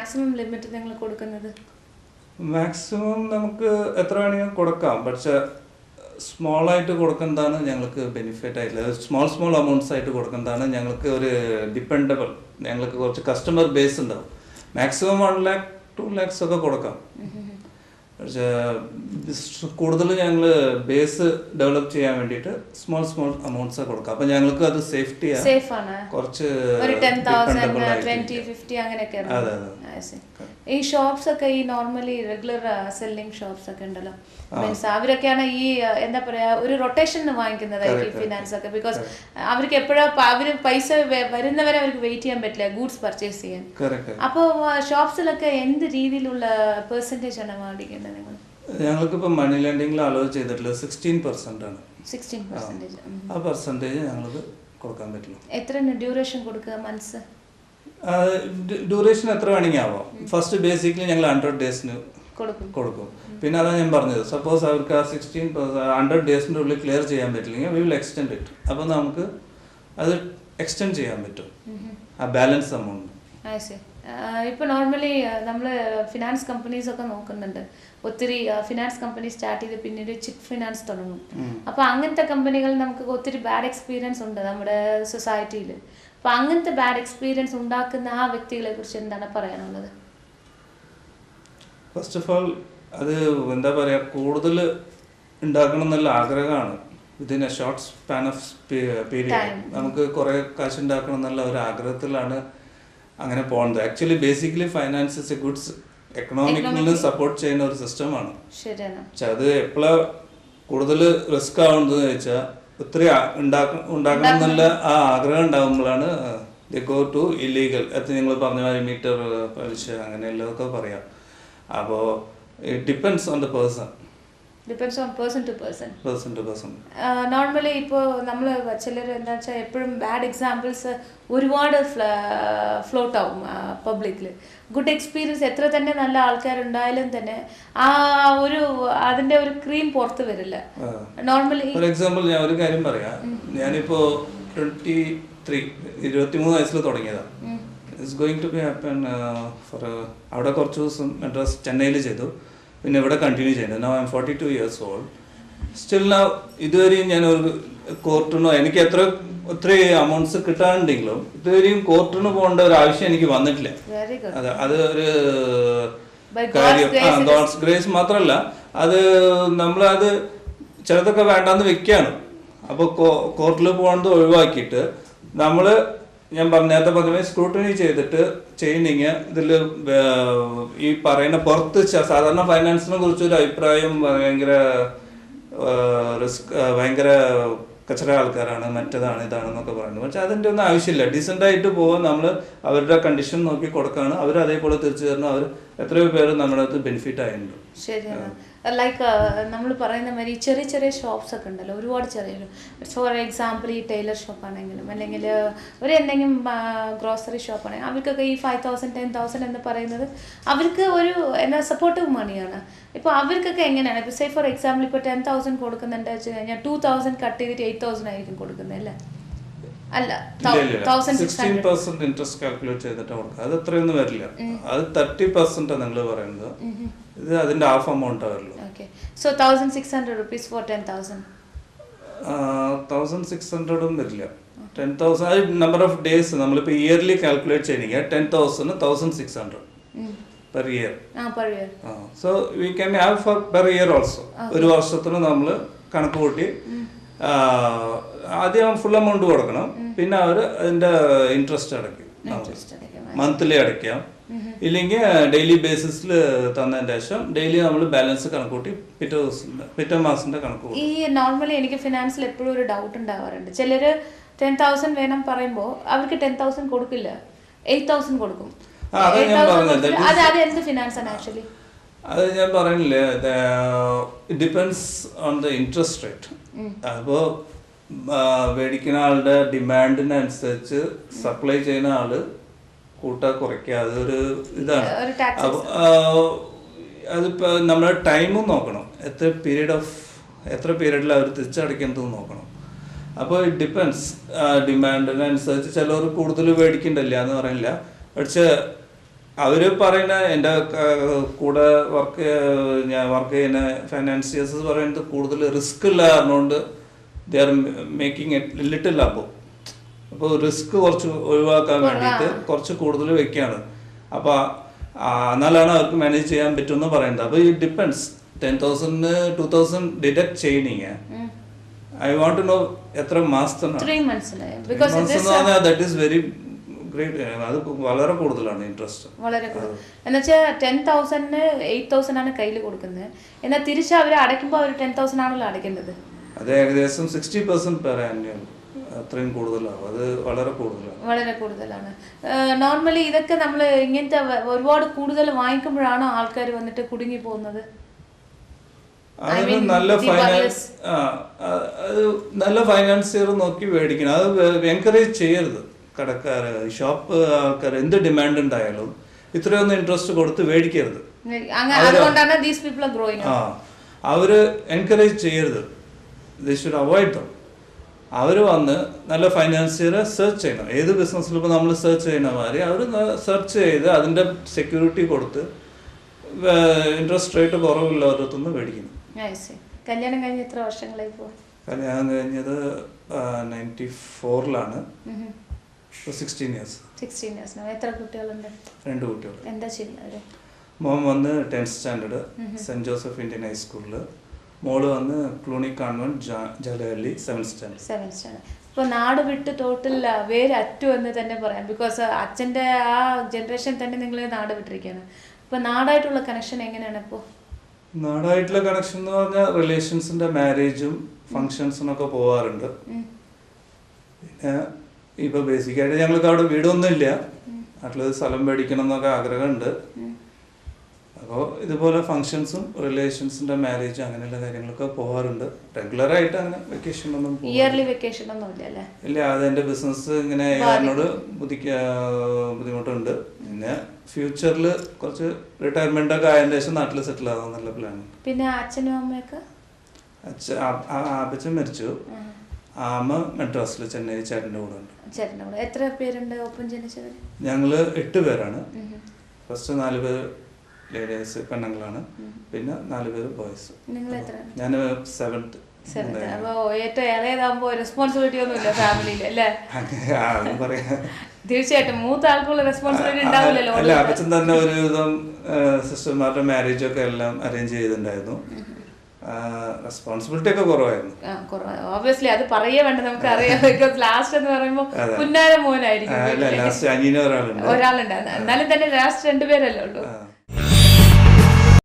Maximum limit നിങ്ങൾ കൊടുക്കുന്നത്? Maximum നമുക്ക് എത്ര വേണമെങ്കിലും കൊടുക്കാം, പക്ഷെ സ്മോൾ ആയിട്ട് കൊടുക്കുന്നതാണ് ഞങ്ങൾക്ക് ബെനിഫിറ്റ് ആയിട്ടുള്ളത്. സ്മോൾ അമൗണ്ട്സ് ആയിട്ട് കൊടുക്കുന്നതാണ് ഞങ്ങൾക്ക് ഒരു ഡിപ്പെൻഡബിൾ, ഞങ്ങൾക്ക് കുറച്ച് കസ്റ്റമർ ബേസ് ഉണ്ടാവും. മാക്സിമം 1 lakh 2 lakhs ഒക്കെ കൊടുക്കാം. പക്ഷേ കൂടുതൽ ഞങ്ങൾ ബേസ് ഡെവലപ്പ് ചെയ്യാൻ വേണ്ടിയിട്ട് സ്മോൾ അമൗണ്ട്സ് കൊടുക്കാം. അപ്പം ഞങ്ങൾക്ക് അത് സേഫാണ്. കുറച്ച് 10,000 20 50 അങ്ങനെയൊക്കെ. ഈ ഷോപ്സ് ഒക്കെ ഈ നോർമലി റെഗുലർ സെല്ലിംഗ് ഷോപ്സ് ഒക്കെ ഉണ്ടല്ലോ, മീൻസ് അവരൊക്കെയാണ് ഈ എന്താ പറയാ ഒരു റൊട്ടേഷന് വാങ്ങിക്കുന്നതായിരിക്കും ഫിനാൻസ് ഒക്കെ. ബിക്കോസ് അവർക്ക് എപ്പോഴാ അവര് പൈസ വരുന്നവരെ അവർക്ക് വെയിറ്റ് ചെയ്യാൻ പറ്റില്ല ഗൂഡ്സ് പർച്ചേസ് ചെയ്യാൻ. അപ്പോൾ ഷോപ്സിലൊക്കെ എന്ത് രീതിയിലുള്ള പെർസെന്റേജ് ആണ് മേടിക്കേണ്ടത് നിങ്ങൾ? ഞങ്ങൾക്കിപ്പോ മണി ലെൻഡിംഗിൽ അലോ ചെയ്തിട്ടുള്ളത് 16% ആണ്. 16%. ആ പെർസെന്റേജ് ഞങ്ങൾക്ക് കൊടുക്കാൻ പറ്റില്ല. എത്ര ഡ്യൂറേഷൻ കൊടുക്കുക മന്ത്സ്? ഡ്യൂറേഷൻ എത്ര വേണമെങ്കിൽ ആവാം. ഫസ്റ്റ് ബേസിക്കലി ഞങ്ങൾ 100 ഡേയ്സിന് കൊടുക്കും. പിന്നെ അതാണ് ഞാൻ പറഞ്ഞത്, സപ്പോസ് അവർക്ക് ആ 100 ഡേയ്സിൻ്റെ ഉള്ളിൽ ക്ലിയർ ചെയ്യാൻ പറ്റില്ലെങ്കിൽ വി വിൽ എക്സ്റ്റെൻഡ് ഇറ്റ്. അപ്പോൾ നമുക്ക് അത് എക്സ്റ്റെൻഡ് ചെയ്യാൻ പറ്റും ആ ബാലൻസ് എമൗണ്ട്. ഇപ്പോൾ നോർമലി നമ്മൾ ഫിനാൻസ് കമ്പനീസ് ഒക്കെ നോക്കുന്നുണ്ട്. ഒത്തിരി ഫിനാൻസ് കമ്പനി സ്റ്റാർട്ട് ചെയ്ത് പിന്നീട് ചിറ്റ് ഫിനാൻസ് തുടങ്ങും. അപ്പോൾ അങ്ങനത്തെ കമ്പനികൾ നമുക്ക് ഒത്തിരി ബാഡ് എക്സ്പീരിയൻസ് ഉണ്ട് നമ്മുടെ സൊസൈറ്റിയിൽ. അപ്പോൾ അങ്ങനത്തെ ബാഡ് എക്സ്പീരിയൻസ് ഉണ്ടാക്കുന്ന ആ വ്യക്തികളെ കുറിച്ച് എന്താണ് പറയാനുള്ളത്? ഫസ്റ്റ് ഓഫ് ഓൾ അത് എന്താ പറയുക, കൂടുതൽ ഉണ്ടാക്കണം എന്നുള്ള ആഗ്രഹമാണ്. Within A short span of period നമുക്ക് കുറേ കാശ് ഉണ്ടാക്കണം എന്നുള്ള ഒരു ആഗ്രഹത്തിലാണ് അങ്ങനെ പോകുന്നത്. Actually basically finance is A goods economically support ചെയ്യുന്ന ഒരു സിസ്റ്റമാണ്. പക്ഷെ അത് എപ്പോഴാണ് കൂടുതൽ റിസ്ക് ആവുന്നത് വെച്ചാൽ ഒത്തിരി ഉണ്ടാക്കണം എന്നുള്ള ആ ആഗ്രഹം ഉണ്ടാകുമ്പോഴാണ് ദി ഗോ ടു ഇല്ലീഗൽ. അത് നിങ്ങൾ പറഞ്ഞ മാതിരി മീറ്റർ പലിശ അങ്ങനെയുള്ളതൊക്കെ പറയാം. അപ്പോൾ it depends on the person. person to person. Normally ഇപ്പോൾ നമ്മൾ ചിലർ എന്താ വെച്ചാൽ എപ്പോഴും ബാഡ് എക്സാമ്പിൾസ് ഒരുപാട് ഫ്ലോട്ട് ആവും പബ്ലിക്കിൽ. ഗുഡ് എക്സ്പീരിയൻസ് എത്ര തന്നെ നല്ല ആൾക്കാരുണ്ടായാലും തന്നെ ആ ഒരു അതിന്റെ ഒരു ക്രീം പുറത്ത് വരില്ല. നോർമലി ഫോർ എക്സാമ്പിൾ ഞാൻ ഒരു കാര്യം പറയാം. ഞാനിപ്പോ 23 വയസ്സിൽ തുടങ്ങിയതാണ്. It's going to be happen for അവിടെ കുറച്ച് ദിവസം മദ്രാസ് ചെന്നൈയിൽ ചെയ്തു, പിന്നെ ഇവിടെ കണ്ടിന്യൂ ചെയ്യുന്നത്. Now I M 42 years old. Still now ഇതുവരെയും ഞാൻ ഒരു കോർട്ടിനോ എനിക്ക് ഒത്തിരി അമൗണ്ട്സ് കിട്ടാനുണ്ടെങ്കിലും ഇതുവരെയും കോർട്ടിന് പോകേണ്ട ഒരു ആവശ്യം എനിക്ക് വന്നിട്ടില്ല. അത് ഒരു കാര്യം ഗോഡ്സ് ഗ്രേസ് മാത്രമല്ല, അത് നമ്മളത് ചിലതൊക്കെ വേണ്ടാന്ന് വെക്കുകയാണ്. അപ്പോൾ കോർട്ടിൽ പോകുന്നത് ഒഴിവാക്കിയിട്ട് നമ്മൾ ഞാൻ നേരത്തെ പറഞ്ഞ സ്ക്രൂട്ടിനി ചെയ്തിട്ട് ചെയ്യണമെങ്കിൽ ഇതിൽ ഈ പറയുന്ന പുറത്ത് സാധാരണ ഫൈനാൻസിനെ കുറിച്ചൊരു അഭിപ്രായം ഭയങ്കര റിസ്ക്, ഭയങ്കര കച്ചറ ആൾക്കാരാണ്, മറ്റേതാണ് ഇതാണെന്നൊക്കെ പറയുന്നത്. പക്ഷെ അതിൻ്റെ ഒന്നും ആവശ്യമില്ല. ഡീസൻ്റ് ആയിട്ട് പോകാൻ നമ്മൾ അവരുടെ കണ്ടീഷൻ നോക്കി കൊടുക്കുകയാണ്. അവർ അതേപോലെ തിരിച്ചു തരണം. അവർ എത്രയോ പേര് നമ്മുടെ അടുത്ത് ബെനിഫിറ്റ് ആയിട്ടുണ്ട്. ശരിയാണ്. ലൈക്ക് നമ്മൾ പറയുന്ന മാതിരി ചെറിയ ചെറിയ ഷോപ്സ് ഒക്കെ ഉണ്ടല്ലോ, ഒരുപാട് ചെറിയ. ഫോർ എക്സാമ്പിൾ ഈ ടൈലർ ഷോപ്പാണെങ്കിലും അല്ലെങ്കിൽ ഒരു എന്തെങ്കിലും ഗ്രോസറി ഷോപ്പാണെങ്കിൽ അവർക്കൊക്കെ ഈ 5,000 10,000 എന്ന് പറയുന്നത് അവർക്ക് ഒരു എന്നാ സപ്പോർട്ടീവ് മണിയാണ്. ഇപ്പോൾ അവർക്കൊക്കെ എങ്ങനെയാണ്, ഇപ്പോൾ സേ ഫോർ എക്സാമ്പിൾ ഇപ്പോൾ 10,000 കൊടുക്കുന്നുണ്ട് വെച്ച് കഴിഞ്ഞാൽ 2,000 കട്ട് ചെയ്തിട്ട് 8,000 ആയിരിക്കും കൊടുക്കുന്നത് അല്ലേ? അല്ല, 16% ഇൻട്രസ്റ്റ് കാൽക്കുലേറ്റ് ചെയ്തിട്ട് കൊടുക്കുക. അത് അത്രയൊന്നും വരില്ല. അത് 30% നിങ്ങൾ പറയുന്നത്. ഇത് അതിന്റെ ഹാഫ് എമൗണ്ട് ആവുള്ളൂ. Okay, so 1,600 rupees for 10,000. 1,600 വരില്ല. 10,000 അത് നമ്പർ ഓഫ് ഡേയ്സ് നമ്മളിപ്പോൾ ഇയർലി കാൽക്കുലേറ്റ് ചെയ്യണമെങ്കിൽ 10,000 1,600 per year. So we can have four per year also. ഒരു വർഷത്തിന് നമ്മൾ കണക്ക് കൂട്ടി ആദ്യം ഫുൾ എമൗണ്ട് കൊടുക്കണം, പിന്നെ അവർ അതിന്റെ ഇൻട്രസ്റ്റ് അടയ്ക്കും. മന്ത്ലി അടയ്ക്കാം, ഇല്ലെങ്കിൽ ഡെയിലി ബേസിസിൽ തന്നതിന് ശേഷം ഡെയിലി നമ്മൾ ബാലൻസ് കണക്കൂട്ടി പിറ്റേ മാസത്തിന്റെ കണക്ക് കൂട്ടി. ഈ നോർമലി എനിക്ക് ഫിനാൻസിൽ എപ്പോഴും ഒരു ഡൗട്ട് ഉണ്ടാവാറുണ്ട്. ചിലര് 10,000 വേണം പറയുമ്പോൾ അവർക്ക് 10,000 കൊടുക്കില്ല, 8,000 കൊടുക്കും. അത് ഞാൻ പറയുന്നില്ലേ, it depends on the interest rate. അപ്പോൾ മേടിക്കുന്ന ആളുടെ ഡിമാൻഡിനനുസരിച്ച് സപ്ലൈ ചെയ്യുന്ന ആള് കൂട്ടാ കുറയ്ക്കുക, അതൊരു ഇതാണ്. അതിപ്പോ നമ്മുടെ ടൈമും നോക്കണം, എത്ര പീരീഡിൽ അവർ തിരിച്ചടയ്ക്കുന്നത് നോക്കണം. അപ്പോൾ ഇറ്റ് ഡിപ്പെൻസ് ഡിമാൻഡിനനുസരിച്ച് ചിലവർ കൂടുതൽ മേടിക്കണ്ടല്ല എന്ന് പറയില്ല. പക്ഷെ അവർ പറയുന്ന എൻ്റെ കൂടെ ഞാൻ വർക്ക് ചെയ്യുന്ന ഫൈനാൻസിയേഴ്സ് പറയുന്നത് കൂടുതൽ റിസ്ക് ഇല്ല പറഞ്ഞുകൊണ്ട് they are making A little ലാഭം. അപ്പോൾ റിസ്ക് കുറച്ച് ഒഴിവാക്കാൻ വേണ്ടിയിട്ട് കുറച്ച് കൂടുതൽ വെക്കുകയാണ്. അപ്പോൾ എന്നാലാണ് അവർക്ക് മാനേജ് ചെയ്യാൻ പറ്റുമെന്ന് പറയുന്നത്. അപ്പോൾ ഇറ്റ് ഡിപ്പെൻസ് 10,000 2,000 ഡിഡക്ട് ചെയ്യണമെങ്കിൽ ഐ വാണ്ട് ടു നോ എത്ര മാസത്തിനാണ്. 3 months that is very great. അത് വളരെ കൂടുതലാണ് ഇൻട്രസ്റ്റ്. വളരെ കൂടുതൽ എന്നുവെച്ചാൽ 10,000 8,000 ആണ് കയ്യിൽ കൊടുക്കുന്നത്. എന്നാൽ തിരിച്ച് അവർ അടയ്ക്കുമ്പോൾ അവർ 10,000 ആണല്ലോ അടയ്ക്കേണ്ടത്. അത് ഏകദേശം 60% പെർ ആനുവൽ. അത്രയും കൂടുതലാവും. അത് വളരെ കൂടുതലാണ്. വളരെ കൂടുതലാണ്. നോർമലി ഇതൊക്കെ നമ്മൾ ഇങ്ങനത്തെ ഒരുപാട് കൂടുതൽ വാങ്ങിക്കുമ്പോഴാണോ ആൾക്കാർ വന്നിട്ട് കുടുങ്ങി പോകുന്നത്? നല്ല ഫൈനാൻസിയർ നോക്കി മേടിക്കണം. അത് എൻകറേജ് ചെയ്യരുത് കടക്കാർ, ഷോപ്പ് ആൾക്കാർ. എന്ത് ഡിമാൻഡ് ഉണ്ടായാലും ഇത്രയൊന്നും ഇൻട്രസ്റ്റ് കൊടുത്ത് മേടിക്കരുത്. അവര് എൻകറേജ് ചെയ്യരുത്. They should avoid them. അവർ വന്ന് നല്ല ഫൈനാൻസിയറെ സെർച്ച് ചെയ്യണം. ഏത് ബിസിനസ്സിലും ഇപ്പോൾ നമ്മൾ സെർച്ച് ചെയ്യുന്ന മാതിരി അവർ സെർച്ച് ചെയ്ത് അതിൻ്റെ സെക്യൂരിറ്റി കൊടുത്ത് ഇൻട്രസ്റ്റ് റേറ്റ് കുറവില്ലാത്തതൊന്ന് മേടിക്കണം. കല്യാണം കഴിഞ്ഞ് എത്ര വർഷങ്ങളായി പോകും? കല്യാണം കഴിഞ്ഞത് 94-ലാണ്. 16 years. എത്ര കുട്ടികളുണ്ട്? 2 കുട്ടികൾ. എന്താ ചെയ്യുന്നത്? മോൻ വന്ന് 10th standard saint Joseph Indian ഹൈസ്കൂളിൽ, മോള് വന്ന് Cluny convent Jalahalli 7th standard. ഇപ്പോൾ നാട് വിട്ട് ടോട്ടൽ വേര് അറ്റു എന്ന് തന്നെ പറയാം. ബിക്കോസ് അച്ഛൻ്റെ ആ ജനറേഷൻ തന്നെ നിങ്ങൾ നാട് വിട്ടിരിക്കുകയാണ്. ഇപ്പോൾ നാടായിട്ടുള്ള കണക്ഷൻ എങ്ങനെയാണ് ഇപ്പോൾ? നാടായിട്ടുള്ള കണക്ഷൻ എന്ന് പറഞ്ഞാൽ റിലേഷൻസിന്റെ മാരേജും ഫങ്ഷൻസിനൊക്കെ പോവാറുണ്ട്. പിന്നെ ഇപ്പൊ ബേസിക്കായിട്ട് ഞങ്ങൾക്ക് അവിടെ വീടൊന്നും ഇല്ല. നാട്ടിലൊരു സ്ഥലം മേടിക്കണം എന്നൊക്കെ ആഗ്രഹമുണ്ട്. അപ്പോൾ ഇതുപോലെ ഫങ്ഷൻസും റിലേഷൻസിന്റെ മാരേജ് അങ്ങനെയുള്ള കാര്യങ്ങളൊക്കെ പോകാറുണ്ട്. റെഗുലറായിട്ട് അങ്ങനെ വെക്കേഷൻ ഒന്നും ഇയർലി വെക്കേഷൻ ഒന്നും ഇല്ല. അതെന്റെ ബിസിനസ് ഇങ്ങനെ എന്നോട് ബുദ്ധിമുട്ടുണ്ട്. പിന്നെ ഫ്യൂച്ചറിൽ കുറച്ച് റിട്ടയർമെന്റ് ഒക്കെ ആയതിനു ശേഷം നാട്ടിൽ സെറ്റിൽ ആവാൻ നല്ല പ്ലാൻ. പിന്നെ അച്ഛനും അമ്മയൊക്കെ? അപ്പച്ചൻ മരിച്ചു. അമ്മ മെഡ്രാസിൽ ചെന്നൈ ചേട്ടൻ്റെ കൂടെ ഉണ്ട്. എത്ര പേരുണ്ട് ഒപ്പം ജനിച്ചവർ? ഞങ്ങള് 8 പേരാണ്. ഫസ്റ്റ് 4 പേര് ലേഡീസ് പെണ്ണുങ്ങളാണ്, പിന്നെ 4 പേര് ബോയ്സ്. ഞാൻ 7th. ഏറ്റവും ഇളയതാകുമ്പോ റെസ്പോൺസിബിലിറ്റി ഒന്നും ഇല്ല ഫാമിലിയിൽ അല്ലേ? തീർച്ചയായിട്ടും മൂത്ത ആൾക്കുള്ള റെസ്പോൺസിബിലിറ്റി ഉണ്ടാവില്ലല്ലോ. അല്ല, അപ്പച്ചൻ തന്നെ ഒരുവിധം സിസ്റ്റർമാരുടെ മാരേജ് ഒക്കെ എല്ലാം അറേഞ്ച് ചെയ്തിട്ടുണ്ടായിരുന്നു. റെസ്പോൺസിബിലിറ്റി ഒക്കെ കുറവായിരുന്നു. ഓബ്വിയസ്ലി അത് പറയേ വേണ്ട, നമുക്ക് അറിയാം. ലാസ്റ്റ് എന്ന് പറയുമ്പോൾ പുന്നാര മോനായിരിക്കും. ലാസ്റ്റ് അനിയന് ഒരാളുണ്ട്. എന്നാലും തന്നെ ലാസ്റ്റ് 2 പേരല്ലേ ഉള്ളൂ.